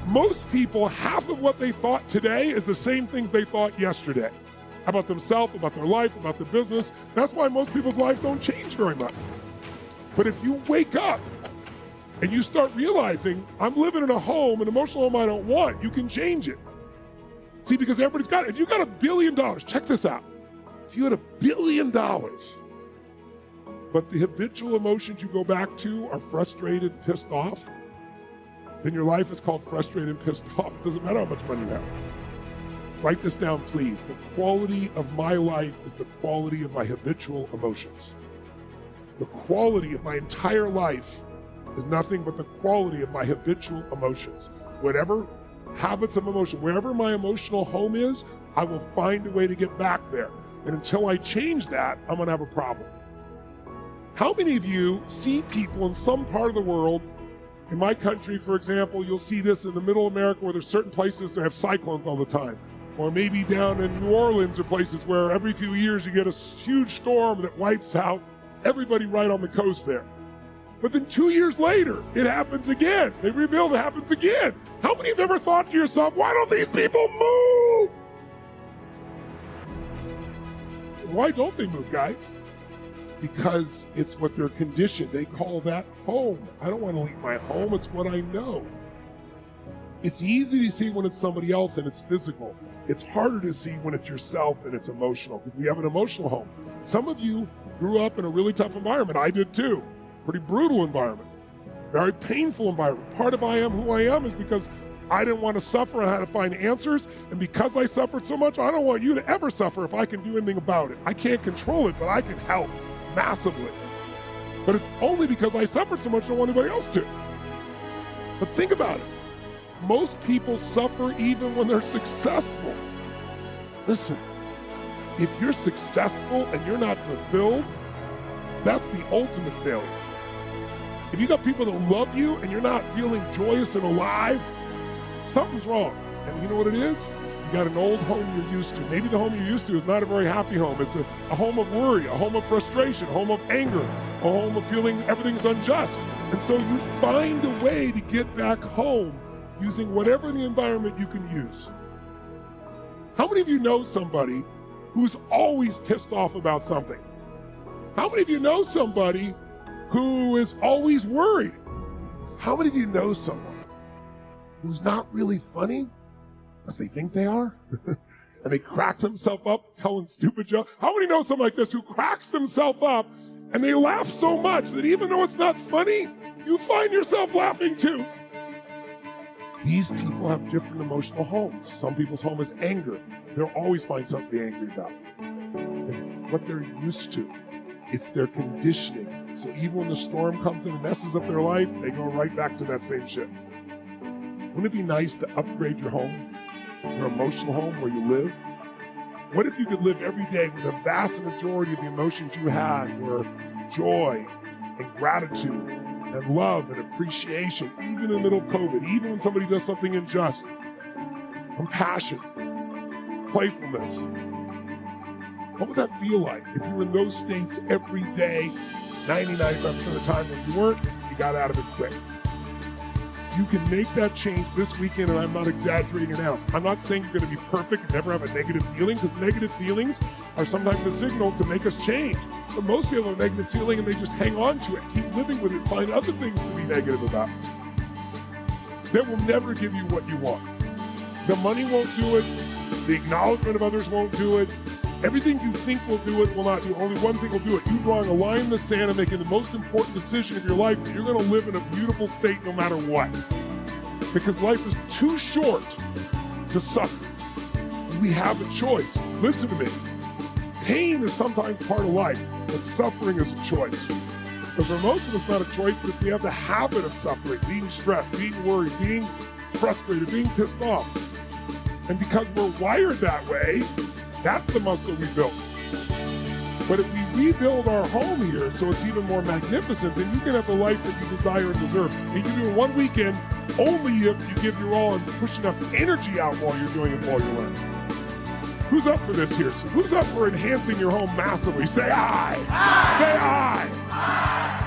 Most people, half of what they thought today is the same things they thought yesterday about themselves, about their life, about their business. That's why most people's lives don't change very much. But if you wake up and you start realizing, I'm living in a home, an emotional home I don't want, you can change it. See, because everybody's got it. If you got $1 billion, check this out. If you had $1 billion, but the habitual emotions you go back to are frustrated, pissed off, then your life is called frustrated and pissed off. It doesn't matter how much money you have. Write this down, please. The quality of my life is the quality of my habitual emotions. The quality of my entire life is nothing but the quality of my habitual emotions. Whatever habits of emotion, wherever my emotional home is, I will find a way to get back there. And until I change that, I'm gonna have a problem. How many of you see people in some part of the world, in my country, for example, you'll see this in the middle of America where there's certain places that have cyclones all the time. Or maybe down in New Orleans or places where every few years you get a huge storm that wipes out everybody right on the coast there. But then 2 years later, it happens again. They rebuild, it happens again. How many have ever thought to yourself, why don't these people move? Why don't they move, guys? Because it's what they're conditioned. They call that home. I don't want to leave my home, it's what I know. It's easy to see when it's somebody else and it's physical. It's harder to see when it's yourself and it's emotional, because we have an emotional home. Some of you grew up in a really tough environment. I did too. Pretty brutal environment. Very painful environment. Part of I am who I am is because I didn't want to suffer and I had to find answers. And because I suffered so much, I don't want you to ever suffer if I can do anything about it. I can't control it, but I can help massively. But it's only because I suffered so much I don't want anybody else to. But think about it. Most people suffer even when they're successful. Listen, if you're successful and you're not fulfilled, that's the ultimate failure. If you got people that love you and you're not feeling joyous and alive, something's wrong. And you know what it is? You got an old home you're used to. Maybe the home you're used to is not a very happy home. It's a home of worry, a home of frustration, a home of anger, a home of feeling everything's unjust. And so you find a way to get back home using whatever the environment you can use. How many of you know somebody who's always pissed off about something? How many of you know somebody who is always worried? How many of you know someone who's not really funny, but they think they are? And they crack themselves up telling stupid jokes? How many know someone like this who cracks themselves up and they laugh so much that even though it's not funny, you find yourself laughing too? These people have different emotional homes. Some people's home is anger. They'll always find something to be angry about. It's what they're used to. It's their conditioning. So even when the storm comes in and messes up their life, they go right back to that same shit. Wouldn't it be nice to upgrade your home, your emotional home where you live? What if you could live every day with a vast majority of the emotions you had were joy and gratitude and love and appreciation, even in the middle of COVID, even when somebody does something unjust, compassion, playfulness? What would that feel like if you were in those states every day, 90-95% of the time? When you weren't, you got out of it quick. You can make that change this weekend, and I'm not exaggerating an ounce. I'm not saying you're going to be perfect and never have a negative feeling, because negative feelings are sometimes a signal to make us change. But most people have a negative feeling and they just hang on to it, keep living with it, find other things to be negative about. That will never give you what you want. The money won't do it. The acknowledgement of others won't do it. Everything you think will do it will not do it. Only one thing will do it. You drawing a line in the sand and making the most important decision of your life that you're going to live in a beautiful state no matter what. Because life is too short to suffer. We have a choice. Listen to me. Pain is sometimes part of life, but suffering is a choice. But for most of us, not a choice, because we have the habit of suffering, being stressed, being worried, being frustrated, being pissed off. And because we're wired that way, that's the muscle we built. But if we rebuild our home here so it's even more magnificent, then you can have the life that you desire and deserve. And you do it one weekend only if you give your all and push enough energy out while you're doing it, while you're learning. Who's up for this here? Who's up for enhancing your home massively? Say aye. Aye. Say aye. Aye.